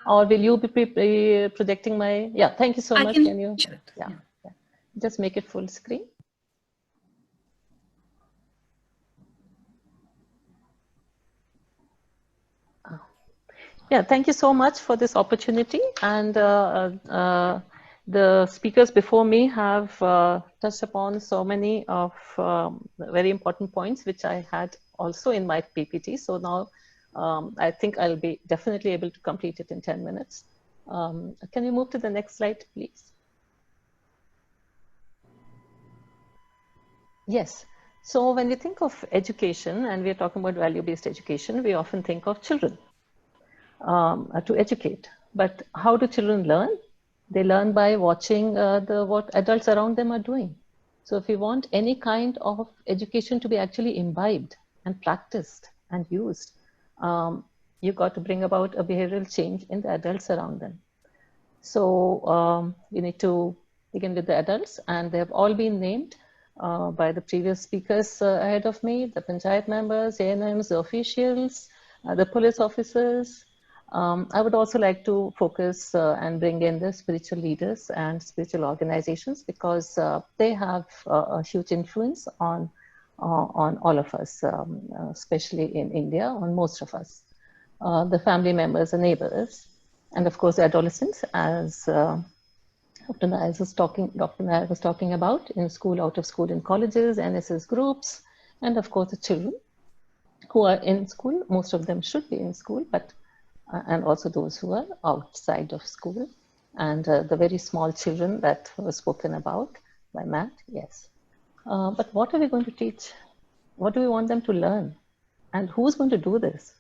Or will you be projecting my, yeah, thank you so much. Can you, share it. yeah. Just make it full screen. Yeah, thank you so much for this opportunity. And the speakers before me have touched upon so many of very important points, which I had also in my PPT. So now I think I'll be definitely able to complete it in 10 minutes. Can you move to the next slide, please? Yes. So when we think of education and we're talking about value-based education, we often think of children to educate. But how do children learn? They learn by watching what adults around them are doing. So if we want any kind of education to be actually imbibed and practiced and used, you've got to bring about a behavioral change in the adults around them. So we need to begin with the adults, and they have all been named by the previous speakers ahead of me, the Panchayat members, ANMs, the officials, the police officers. I would also like to focus and bring in the spiritual leaders and spiritual organizations, because they have a huge influence on all of us, especially in India, on most of us, the family members and neighbors, and of course the adolescents, as Dr. Nair was talking about, in school, out of school, in colleges, NSS groups, and of course the children who are in school. Most of them should be in school, but and also those who are outside of school, and the very small children that were spoken about by Matt. Yes. But what are we going to teach? What do we want them to learn? And who's going to do this?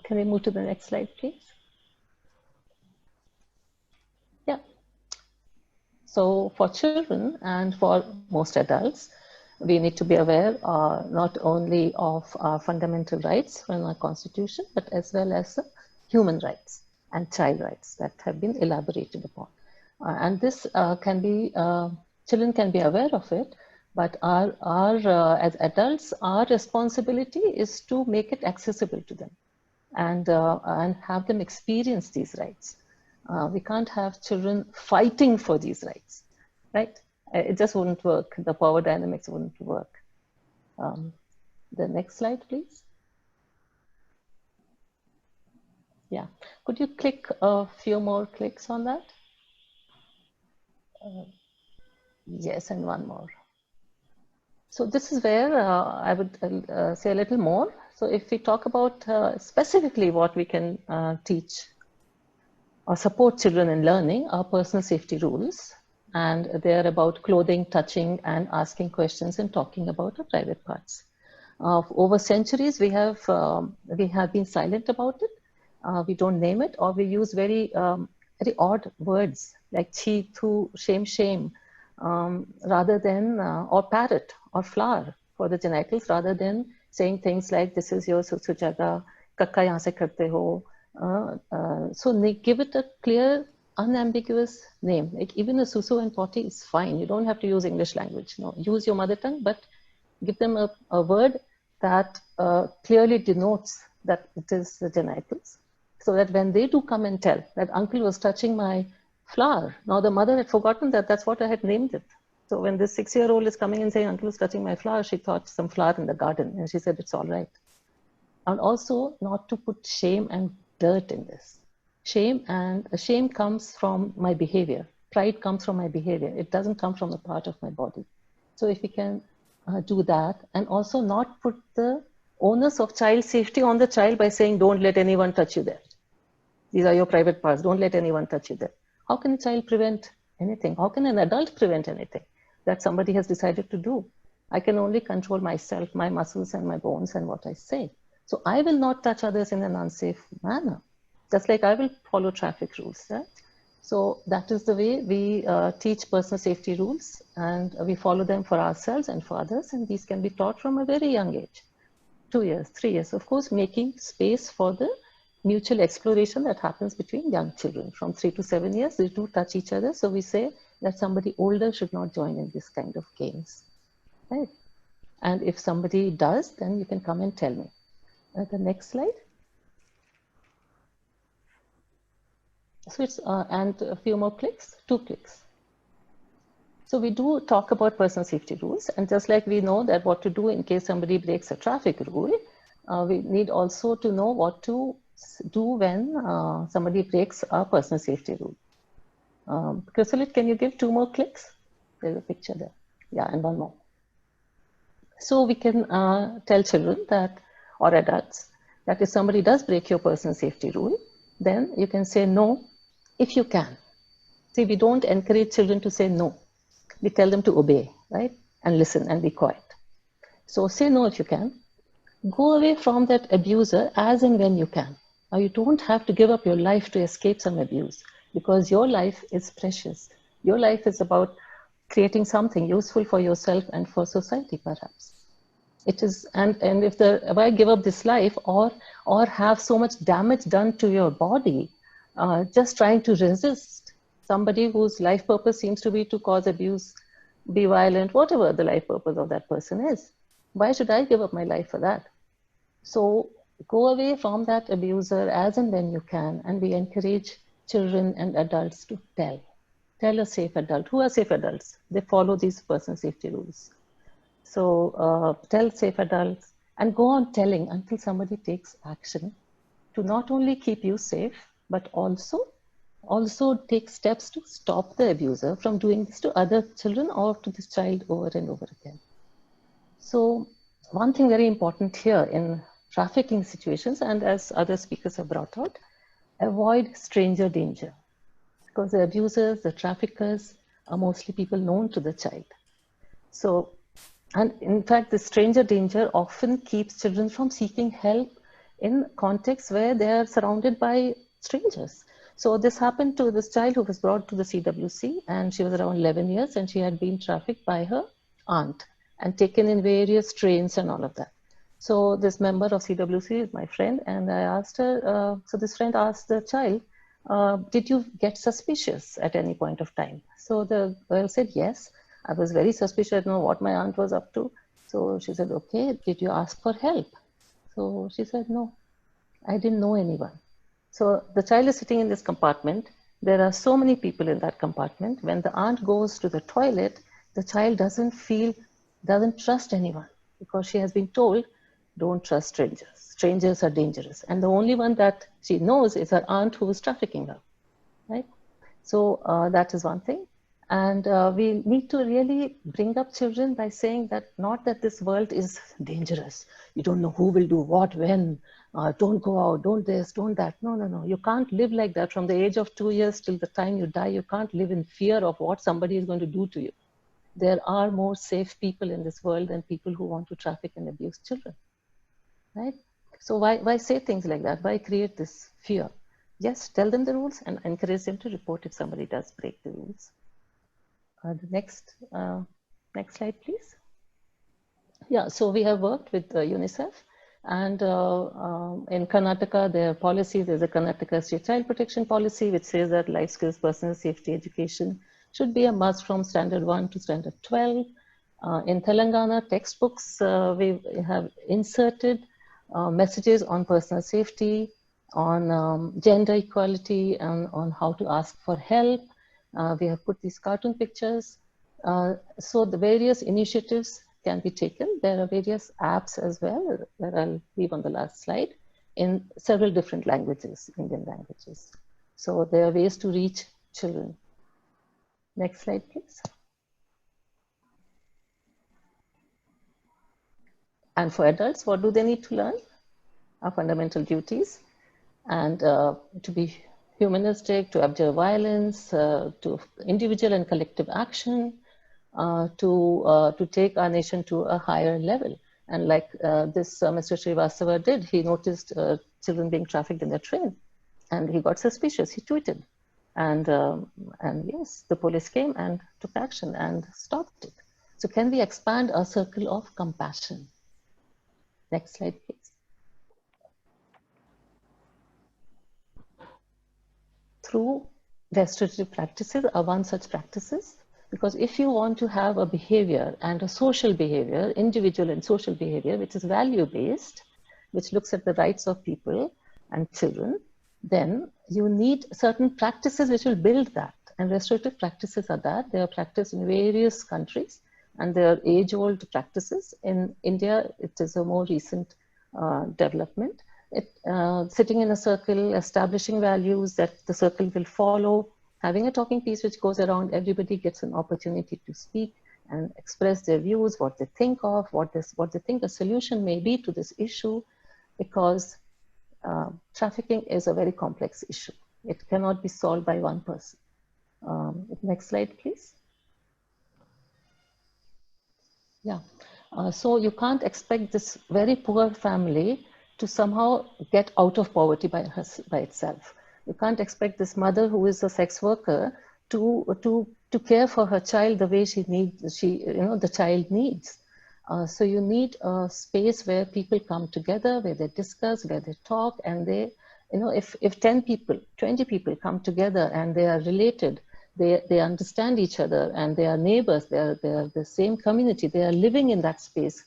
Can we move to the next slide, please? Yeah. So for children and for most adults, we need to be aware not only of our fundamental rights from our constitution, but as well as human rights and child rights that have been elaborated upon. And this can be, children can be aware of it, but as adults, our responsibility is to make it accessible to them and have them experience these rights. We can't have children fighting for these rights, right? It just wouldn't work. The power dynamics wouldn't work. The next slide, please. Yeah, could you click a few more clicks on that? Yes, and one more. So this is where I would say a little more. So if we talk about specifically what we can teach or support children in learning, are personal safety rules. And they're about clothing, touching, and asking questions and talking about our private parts. Over centuries, we have been silent about it. We don't name it, or we use very odd words like chi, thu, shame, shame, rather than, or parrot or flower for the genitals, rather than saying things like, this is your susu jaga, kakka yahan se karte ho. So they give it a clear, unambiguous name. Like even a susu and potty is fine. You don't have to use English language. No, use your mother tongue, but give them a word that clearly denotes that it is the genitals, so that when they do come and tell that uncle was touching my flower, now the mother had forgotten that that's what I had named it. So when this 6-year-old is coming and saying uncle was touching my flower, she thought some flower in the garden, and she said it's all right. And also not to put shame and dirt in this. Shame comes from my behavior. Pride comes from my behavior. It doesn't come from a part of my body. So if we can do that, and also not put the onus of child safety on the child by saying, don't let anyone touch you there. These are your private parts. Don't let anyone touch you there. How can a child prevent anything? How can an adult prevent anything that somebody has decided to do? I can only control myself, my muscles and my bones and what I say. So I will not touch others in an unsafe manner, just like I will follow traffic rules. Right? So that is the way we teach personal safety rules, and we follow them for ourselves and for others. And these can be taught from a very young age, 2 years, 3 years, of course, making space for the mutual exploration that happens between young children. From 3 to 7 years, they do touch each other. So we say that somebody older should not join in this kind of games. Right? And if somebody does, then you can come and tell me. The next slide. So it's, and a few more clicks, 2 clicks. So we do talk about personal safety rules, and just like we know that what to do in case somebody breaks a traffic rule, we need also to know what to do when somebody breaks a personal safety rule. Chrysalit, can you give 2 more clicks? There's a picture there. Yeah, and 1 more. So we can tell children that, or adults, that if somebody does break your personal safety rule, then you can say no if you can. See, we don't encourage children to say no. We tell them to obey, right? And listen and be quiet. So say no if you can. Go away from that abuser as and when you can. Now, you don't have to give up your life to escape some abuse, because your life is precious. Your life is about creating something useful for yourself and for society, perhaps. It is, and if I give up this life or have so much damage done to your body, just trying to resist somebody whose life purpose seems to be to cause abuse, be violent, whatever the life purpose of that person is, why should I give up my life for that? So go away from that abuser as and when you can, and we encourage children and adults to tell a safe adult. Who are safe adults? They follow these personal safety rules. So tell safe adults and go on telling until somebody takes action to not only keep you safe, but also take steps to stop the abuser from doing this to other children or to this child over and over again. So one thing very important here in trafficking situations, and as other speakers have brought out, avoid stranger danger, because the abusers, the traffickers are mostly people known to the child. So, and in fact, the stranger danger often keeps children from seeking help in contexts where they are surrounded by strangers. So this happened to this child who was brought to the CWC, and she was around 11 years, and she had been trafficked by her aunt and taken in various trains and all of that. So this member of CWC is my friend, and I asked her, so this friend asked the child, did you get suspicious at any point of time? So the girl said, yes, I was very suspicious. I didn't know what my aunt was up to. So she said, okay, did you ask for help? So she said, no, I didn't know anyone. So the child is sitting in this compartment. There are so many people in that compartment. When the aunt goes to the toilet, the child doesn't trust anyone, because she has been told, don't trust strangers. Strangers are dangerous. And the only one that she knows is her aunt who is trafficking her, right? So that is one thing. And we need to really bring up children by saying that not that this world is dangerous. You don't know who will do what, when, don't go out, don't this, don't that. No, no, no. You can't live like that from the age of 2 years till the time you die. You can't live in fear of what somebody is going to do to you. There are more safe people in this world than people who want to traffic and abuse children, right? So why say things like that? Why create this fear? Just tell them the rules and encourage them to report if somebody does break the rules. The next slide, please. Yeah, so we have worked with UNICEF, and in Karnataka, their policy, there's a Karnataka State Child Protection Policy, which says that life skills, personal safety education should be a must from standard 1 to standard 12. In Telangana textbooks, we have inserted messages on personal safety, on gender equality, and on how to ask for help. We have put these cartoon pictures. So the various initiatives can be taken. There are various apps as well that I'll leave on the last slide in several different languages, Indian languages. So there are ways to reach children. Next slide, please. And for adults, what do they need to learn? Our fundamental duties, and to be humanistic, to observe violence, to individual and collective action, to take our nation to a higher level. And like this Mr. Srivastava did, he noticed children being trafficked in the train, and he got suspicious. He tweeted, and yes, the police came and took action and stopped it. So can we expand our circle of compassion? Next slide, please. Through restorative practices are one such practices, because if you want to have a behavior and a social behavior, individual and social behavior, which is value-based, which looks at the rights of people and children, then you need certain practices which will build that. And restorative practices are that. They are practiced in various countries and they are age-old practices. In India, it is a more recent development. Sitting in a circle, establishing values that the circle will follow, having a talking piece which goes around, everybody gets an opportunity to speak and express their views, what they think of, what they think the solution may be to this issue, because trafficking is a very complex issue. It cannot be solved by one person. Next slide, please. Yeah. So you can't expect this very poor family to somehow get out of poverty by itself. You can't expect this mother who is a sex worker to care for her child the way the child needs. So you need a space where people come together, where they discuss, where they talk, and they, if 10 people, 20 people come together and they are related, they understand each other and they are neighbors, they are the same community, they are living in that space,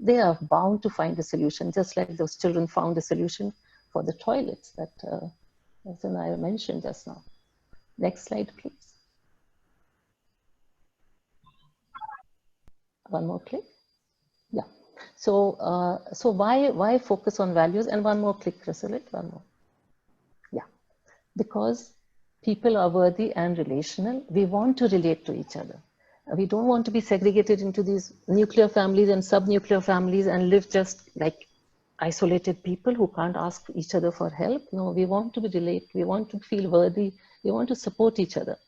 they are bound to find a solution, just like those children found a solution for the toilets that I mentioned just now. Next slide, please. One more click. Yeah. So, so why focus on values? And one more click, Chrysalit, one more. Yeah. Because people are worthy and relational. We want to relate to each other. We don't want to be segregated into these nuclear families and sub-nuclear families and live just like isolated people who can't ask each other for help. No, we want to relate. We want to feel worthy. We want to support each other.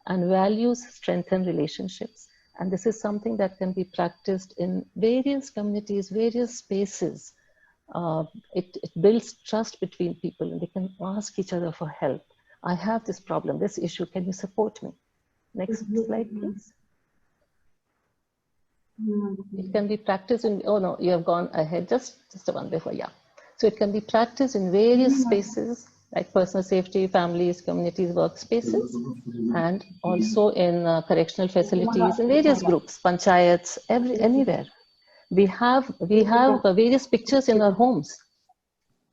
And values strengthen relationships. And this is something that can be practiced in various communities, various spaces. It builds trust between people and they can ask each other for help. I have this problem, this issue, can you support me? Next slide, please. It can be practiced in, oh no, you have gone ahead, just the one before, yeah. So it can be practiced in various spaces like personal safety, families, communities, workspaces, and also in correctional facilities, in various groups, panchayats, anywhere. We have various pictures in our homes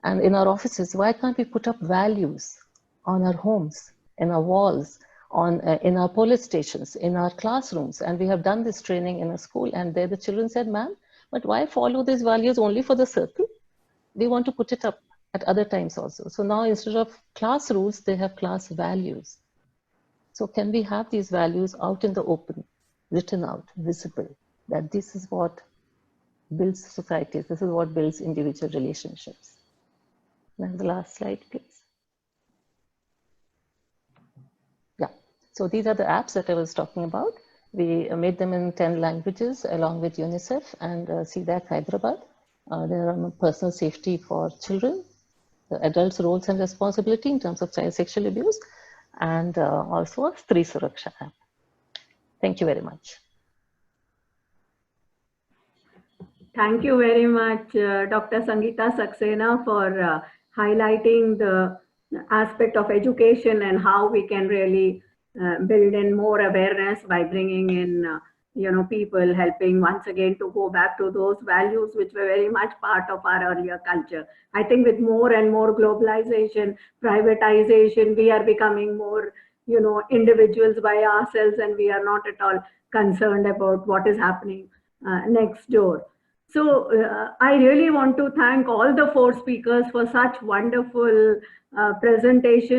and in our offices. Why can't we put up values on our homes, in our walls, in our police stations, in our classrooms? And we have done this training in a school, and there the children said, ma'am, but why follow these values only for the circle? We want to put it up at other times also. So now instead of class rules, they have class values. So can we have these values out in the open, written out, visible, that this is what builds societies, this is what builds individual relationships. And the last slide, please. Yeah, so these are the apps that I was talking about. We made them in 10 languages along with UNICEF and CDAC Hyderabad. They're on personal safety for children, the adults' roles and responsibility in terms of child sexual abuse, and also a Stree Suraksha app. Thank you very much. Thank you very much, Dr. Sangeeta Saxena, for highlighting the aspect of education and how we can really build in more awareness by bringing in people, helping once again to go back to those values which were very much part of our earlier culture. I think with more and more globalization, privatization, we are becoming more individuals by ourselves, and we are not at all concerned about what is happening next door. So I really want to thank all the four speakers for such wonderful presentations.